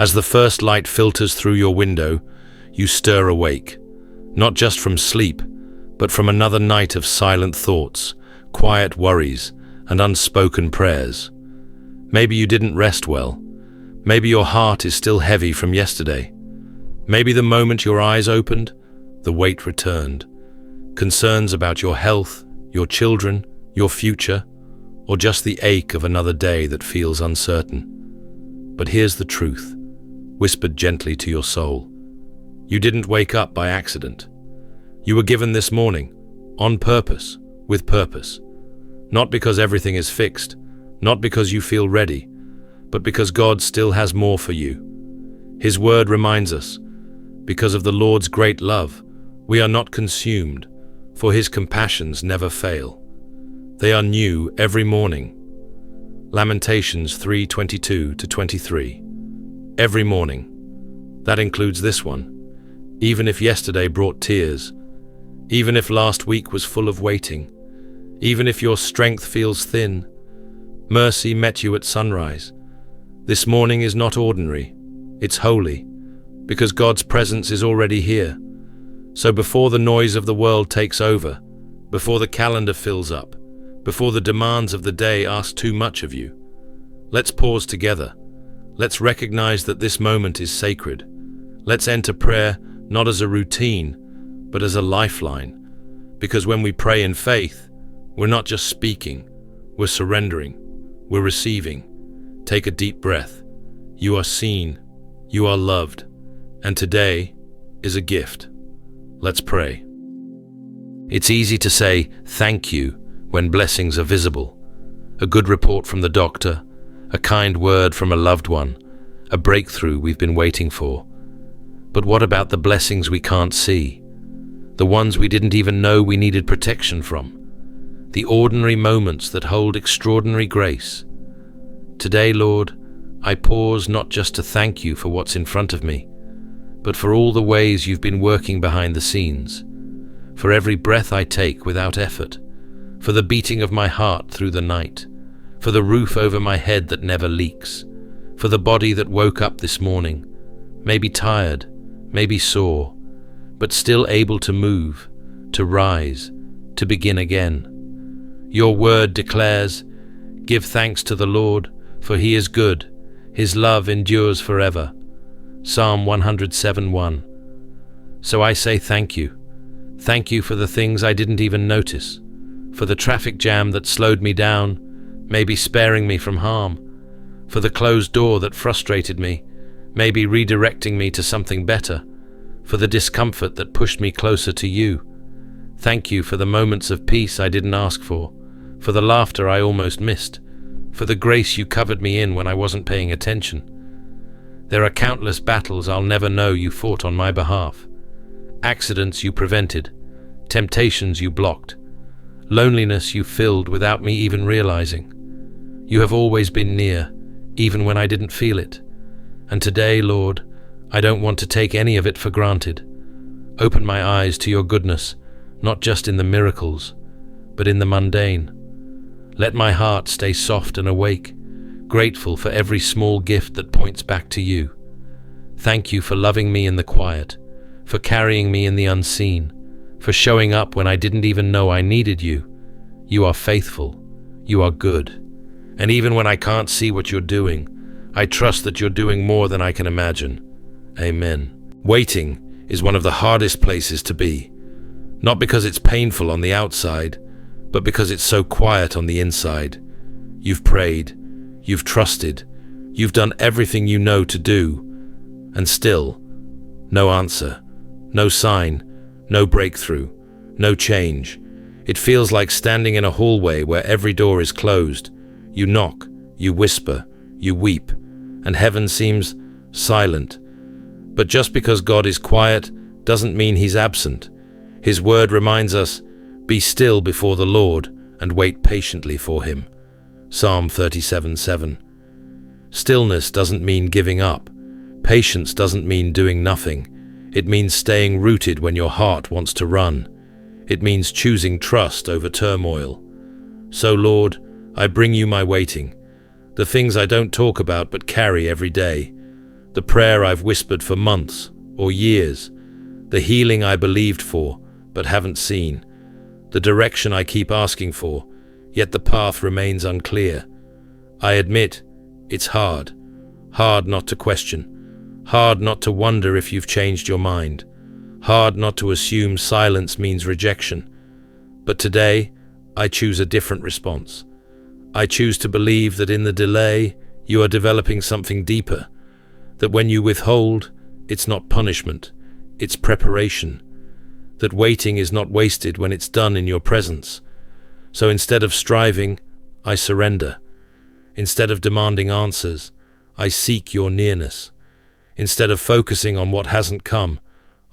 As the first light filters through your window, you stir awake, not just from sleep, but from another night of silent thoughts, quiet worries, and unspoken prayers. Maybe you didn't rest well. Maybe your heart is still heavy from yesterday. Maybe the moment your eyes opened, the weight returned. Concerns about your health, your children, your future, or just the ache of another day that feels uncertain. But here's the truth, whispered gently to your soul. You didn't wake up by accident. You were given this morning, on purpose, with purpose. Not because everything is fixed, not because you feel ready, but because God still has more for you. His word reminds us, because of the Lord's great love, we are not consumed, for his compassions never fail. They are new every morning. Lamentations 3:22-23. Every morning. That includes this one. Even if yesterday brought tears, even if last week was full of waiting, even if your strength feels thin, mercy met you at sunrise. This morning is not ordinary, it's holy, because God's presence is already here. So before the noise of the world takes over, before the calendar fills up, before the demands of the day ask too much of you, let's pause together. Let's recognize that this moment is sacred. Let's enter prayer not as a routine, but as a lifeline. Because when we pray in faith, we're not just speaking, we're surrendering, we're receiving. Take a deep breath. You are seen, you are loved, and today is a gift. Let's pray. It's easy to say thank you when blessings are visible. A good report from the doctor, a kind word from a loved one, a breakthrough we've been waiting for. But what about the blessings we can't see? The ones we didn't even know we needed protection from? The ordinary moments that hold extraordinary grace? Today, Lord, I pause not just to thank you for what's in front of me, but for all the ways you've been working behind the scenes, for every breath I take without effort, for the beating of my heart through the night, for the roof over my head that never leaks, for the body that woke up this morning, maybe tired, maybe sore, but still able to move, to rise, to begin again. Your word declares, "Give thanks to the Lord, for he is good, his love endures forever." Psalm 107:1. So I say thank you. Thank you for the things I didn't even notice, for the traffic jam that slowed me down, maybe sparing me from harm, for the closed door that frustrated me, maybe redirecting me to something better, for the discomfort that pushed me closer to you. Thank you for the moments of peace I didn't ask for the laughter I almost missed, for the grace you covered me in when I wasn't paying attention. There are countless battles I'll never know you fought on my behalf. Accidents you prevented, temptations you blocked, loneliness you filled without me even realizing. You have always been near, even when I didn't feel it. And today, Lord, I don't want to take any of it for granted. Open my eyes to your goodness, not just in the miracles, but in the mundane. Let my heart stay soft and awake, grateful for every small gift that points back to you. Thank you for loving me in the quiet, for carrying me in the unseen, for showing up when I didn't even know I needed you. You are faithful. You are good. And even when I can't see what you're doing, I trust that you're doing more than I can imagine. Amen. Waiting is one of the hardest places to be, not because it's painful on the outside, but because it's so quiet on the inside. You've prayed, you've trusted, you've done everything you know to do, and still, no answer, no sign, no breakthrough, no change. It feels like standing in a hallway where every door is closed. You knock, you whisper, you weep, and heaven seems silent. But just because God is quiet doesn't mean he's absent. His word reminds us, "Be still before the Lord and wait patiently for him." Psalm 37:7. Stillness doesn't mean giving up. Patience doesn't mean doing nothing. It means staying rooted when your heart wants to run. It means choosing trust over turmoil. So, Lord, I bring you my waiting, the things I don't talk about but carry every day, the prayer I've whispered for months or years, the healing I believed for but haven't seen, the direction I keep asking for, yet the path remains unclear. I admit, it's hard not to question, hard not to wonder if you've changed your mind, hard not to assume silence means rejection. But today, I choose a different response. I choose to believe that in the delay, you are developing something deeper, that when you withhold, it's not punishment, it's preparation, that waiting is not wasted when it's done in your presence. So instead of striving, I surrender. Instead of demanding answers, I seek your nearness. Instead of focusing on what hasn't come,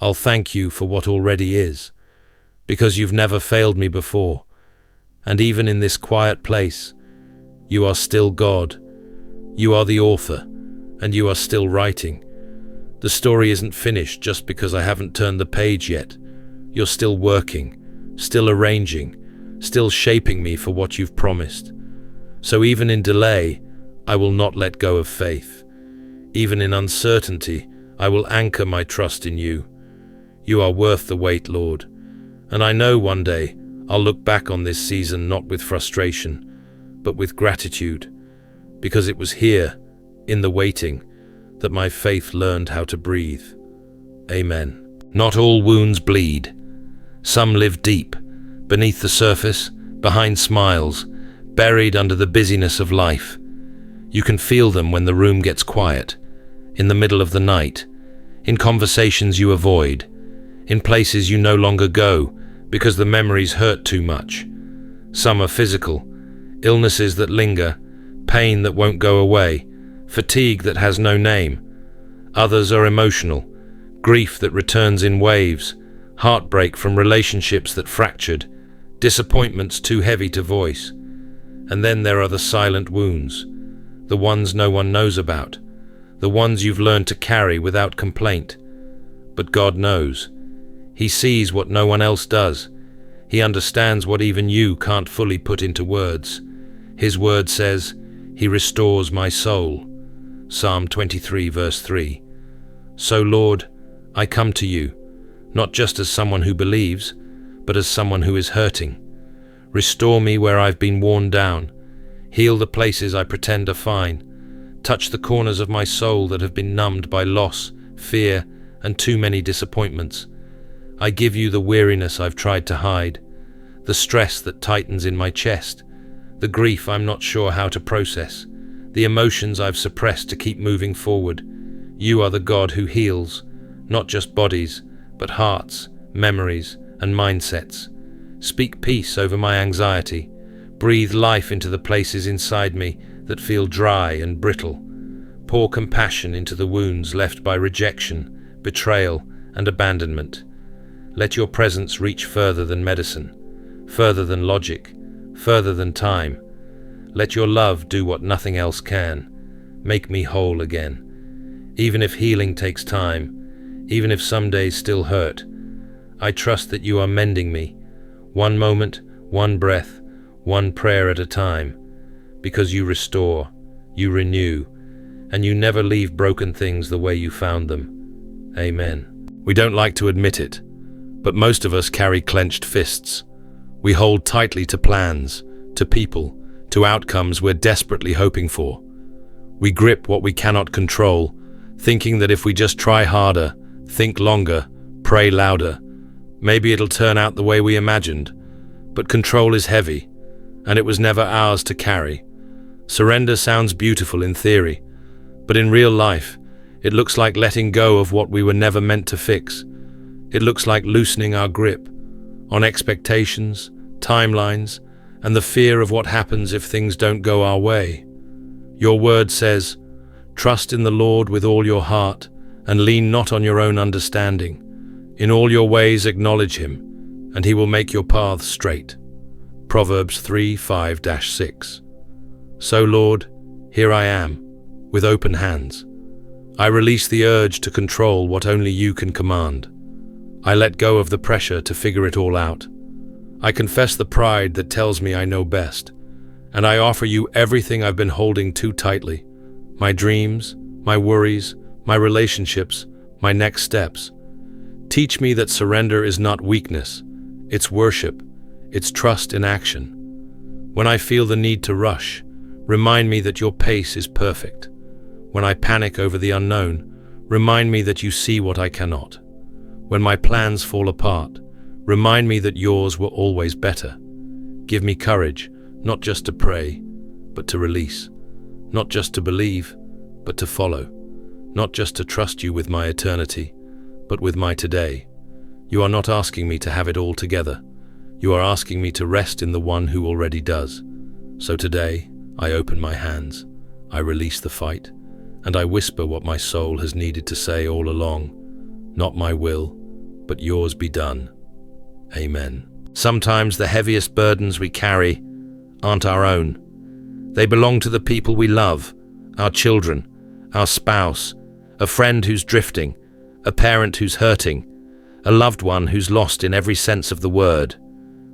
I'll thank you for what already is, because you've never failed me before. And even in this quiet place, you are still God. You are the author, and you are still writing. The story isn't finished just because I haven't turned the page yet. You're still working, still arranging, still shaping me for what you've promised. So even in delay, I will not let go of faith. Even in uncertainty, I will anchor my trust in you. You are worth the wait, Lord. And I know one day I'll look back on this season not with frustration, but with gratitude, because it was here, in the waiting, that my faith learned how to breathe. Amen. Not all wounds bleed. Some live deep, beneath the surface, behind smiles, buried under the busyness of life. You can feel them when the room gets quiet, in the middle of the night, in conversations you avoid, in places you no longer go because the memories hurt too much. Some are physical, illnesses that linger, pain that won't go away, fatigue that has no name. Others are emotional, grief that returns in waves, heartbreak from relationships that fractured, disappointments too heavy to voice. And then there are the silent wounds, the ones no one knows about, the ones you've learned to carry without complaint. But God knows. He sees what no one else does. He understands what even you can't fully put into words. His word says, He restores my soul. Psalm 23 verse 3. So Lord, I come to you, not just as someone who believes, but as someone who is hurting. Restore me where I've been worn down. Heal the places I pretend are fine. Touch the corners of my soul that have been numbed by loss, fear, and too many disappointments. I give you the weariness I've tried to hide, the stress that tightens in my chest, the grief I'm not sure how to process, the emotions I've suppressed to keep moving forward. You are the God who heals, not just bodies, but hearts, memories, and mindsets. Speak peace over my anxiety. Breathe life into the places inside me that feel dry and brittle. Pour compassion into the wounds left by rejection, betrayal, and abandonment. Let your presence reach further than medicine, further than logic, further than time. Let your love do what nothing else can. Make me whole again. Even if healing takes time, even if some days still hurt, I trust that you are mending me, one moment, one breath, one prayer at a time, because you restore, you renew, and you never leave broken things the way you found them. Amen. We don't like to admit it, but most of us carry clenched fists. We hold tightly to plans, to people, to outcomes we're desperately hoping for. We grip what we cannot control, thinking that if we just try harder, think longer, pray louder, maybe it'll turn out the way we imagined. But control is heavy, and it was never ours to carry. Surrender sounds beautiful in theory, but in real life, it looks like letting go of what we were never meant to fix. It looks like loosening our grip on expectations, timelines, and the fear of what happens if things don't go our way. Your word says, "Trust in the Lord with all your heart, and lean not on your own understanding. In all your ways acknowledge him, and he will make your paths straight." Proverbs 3:5-6. So Lord, here I am, with open hands. I release the urge to control what only you can command. I let go of the pressure to figure it all out. I confess the pride that tells me I know best, and I offer you everything I've been holding too tightly. My dreams, my worries, my relationships, my next steps. Teach me that surrender is not weakness, it's worship, it's trust in action. When I feel the need to rush, remind me that your pace is perfect. When I panic over the unknown, remind me that you see what I cannot. When my plans fall apart, remind me that yours were always better. Give me courage, not just to pray, but to release. Not just to believe, but to follow. Not just to trust you with my eternity, but with my today. You are not asking me to have it all together. You are asking me to rest in the one who already does. So today, I open my hands, I release the fight, and I whisper what my soul has needed to say all along. Not my will, but yours be done. Amen. Sometimes the heaviest burdens we carry aren't our own. They belong to the people we love, our children, our spouse, a friend who's drifting, a parent who's hurting, a loved one who's lost in every sense of the word.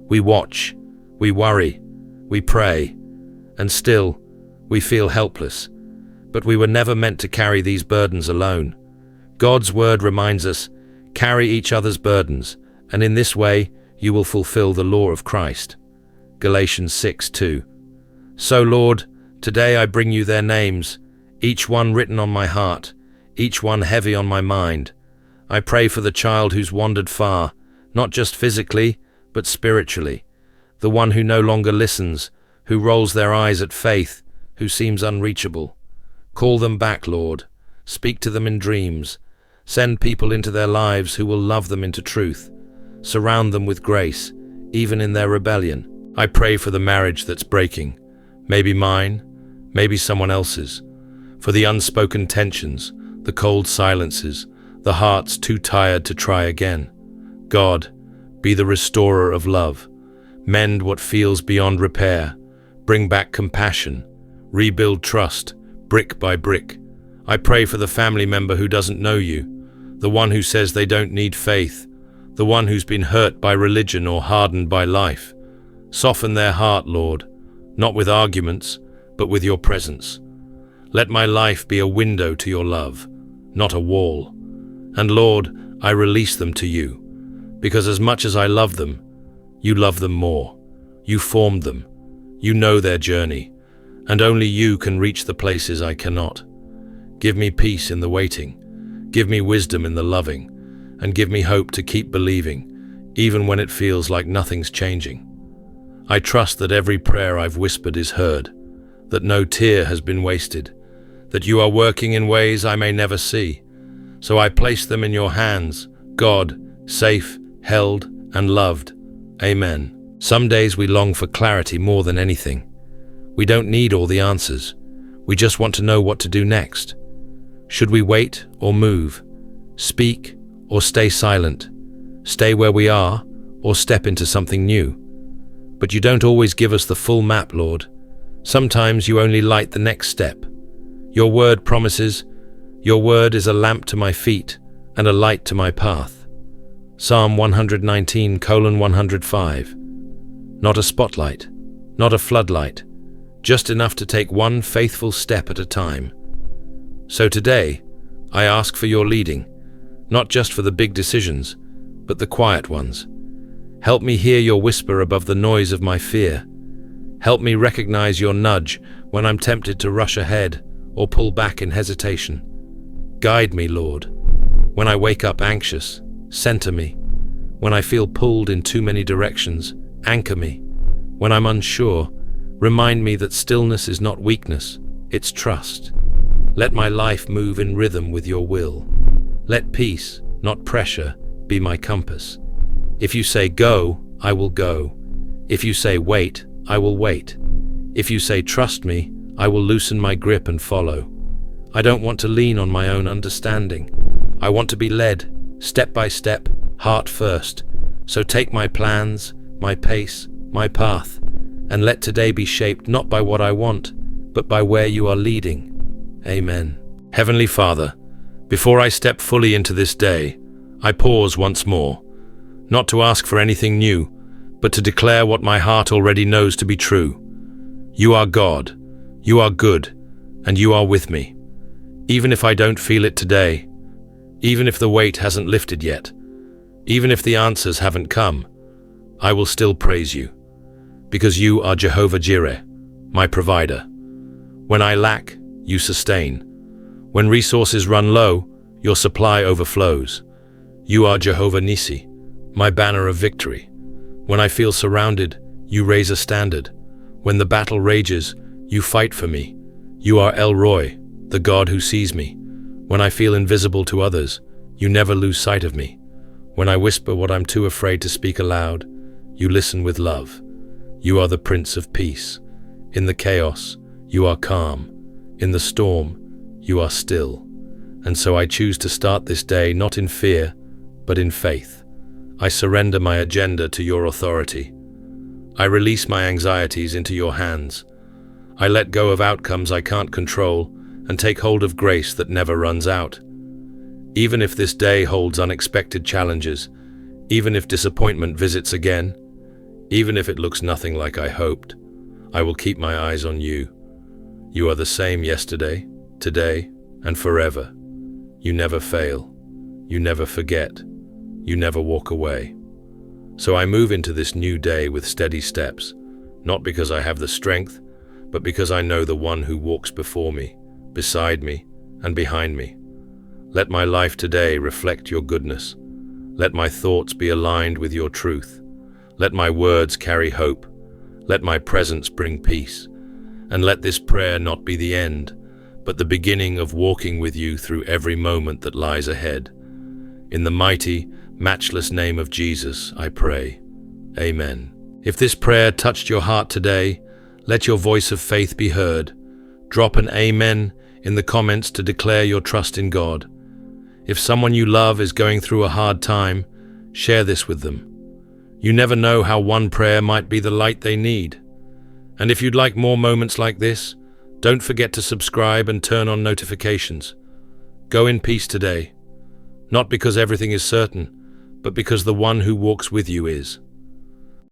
We watch, we worry, we pray, and still, we feel helpless. But we were never meant to carry these burdens alone. God's word reminds us, carry each other's burdens, and in this way, you will fulfill the law of Christ. Galatians 6:2. So, Lord, today I bring you their names, each one written on my heart, each one heavy on my mind. I pray for the child who's wandered far, not just physically, but spiritually, the one who no longer listens, who rolls their eyes at faith, who seems unreachable. Call them back, Lord. Speak to them in dreams. Send people into their lives who will love them into truth. Surround them with grace, even in their rebellion. I pray for the marriage that's breaking, maybe mine, maybe someone else's, for the unspoken tensions, the cold silences, the hearts too tired to try again. God, be the restorer of love. Mend what feels beyond repair. Bring back compassion. Rebuild trust, brick by brick. I pray for the family member who doesn't know you, the one who says they don't need faith, the one who's been hurt by religion or hardened by life. Soften their heart, Lord, not with arguments, but with your presence. Let my life be a window to your love, not a wall. And Lord, I release them to you, because as much as I love them, you love them more. You formed them. You know their journey, and only you can reach the places I cannot. Give me peace in the waiting. Give me wisdom in the loving, and give me hope to keep believing, even when it feels like nothing's changing. I trust that every prayer I've whispered is heard, that no tear has been wasted, that you are working in ways I may never see. So I place them in your hands, God, safe, held, and loved. Amen. Some days we long for clarity more than anything. We don't need all the answers. We just want to know what to do next. Should we wait or move? Speak or stay silent? Stay where we are or step into something new? But you don't always give us the full map, Lord. Sometimes you only light the next step. Your word promises, your word is a lamp to my feet and a light to my path. Psalm 119:105. Not a spotlight, not a floodlight, just enough to take one faithful step at a time. So today, I ask for your leading, not just for the big decisions, but the quiet ones. Help me hear your whisper above the noise of my fear. Help me recognize your nudge when I'm tempted to rush ahead or pull back in hesitation. Guide me, Lord. When I wake up anxious, center me. When I feel pulled in too many directions, anchor me. When I'm unsure, remind me that stillness is not weakness, it's trust. Let my life move in rhythm with your will. Let peace, not pressure, be my compass. If you say go, I will go. If you say wait, I will wait. If you say trust me, I will loosen my grip and follow. I don't want to lean on my own understanding. I want to be led, step by step, heart first. So take my plans, my pace, my path, and let today be shaped not by what I want, but by where you are leading. Amen. Heavenly Father, before I step fully into this day, I pause once more, not to ask for anything new, but to declare what my heart already knows to be true. You are God, you are good, and you are with me. Even if I don't feel it today, even if the weight hasn't lifted yet, even if the answers haven't come, I will still praise you, because you are Jehovah Jireh, my provider. When I lack, you sustain. When resources run low, your supply overflows. You are Jehovah Nissi, my banner of victory. When I feel surrounded, you raise a standard. When the battle rages, you fight for me. You are El Roy, the God who sees me. When I feel invisible to others, you never lose sight of me. When I whisper what I'm too afraid to speak aloud, you listen with love. You are the Prince of Peace. In the chaos, you are calm. In the storm, you are still. And so I choose to start this day not in fear, but in faith. I surrender my agenda to your authority. I release my anxieties into your hands. I let go of outcomes I can't control and take hold of grace that never runs out. Even if this day holds unexpected challenges, even if disappointment visits again, even if it looks nothing like I hoped, I will keep my eyes on you. You are the same yesterday, today, and forever. You never fail. You never forget. You never walk away. So I move into this new day with steady steps, not because I have the strength, but because I know the one who walks before me, beside me, and behind me. Let my life today reflect your goodness. Let my thoughts be aligned with your truth. Let my words carry hope. Let my presence bring peace. And let this prayer not be the end, but the beginning of walking with you through every moment that lies ahead. In the mighty, matchless name of Jesus, I pray. Amen. If this prayer touched your heart today, let your voice of faith be heard. Drop an amen in the comments to declare your trust in God. If someone you love is going through a hard time, share this with them. You never know how one prayer might be the light they need. And if you'd like more moments like this, don't forget to subscribe and turn on notifications. Go in peace today, not because everything is certain, but because the one who walks with you is.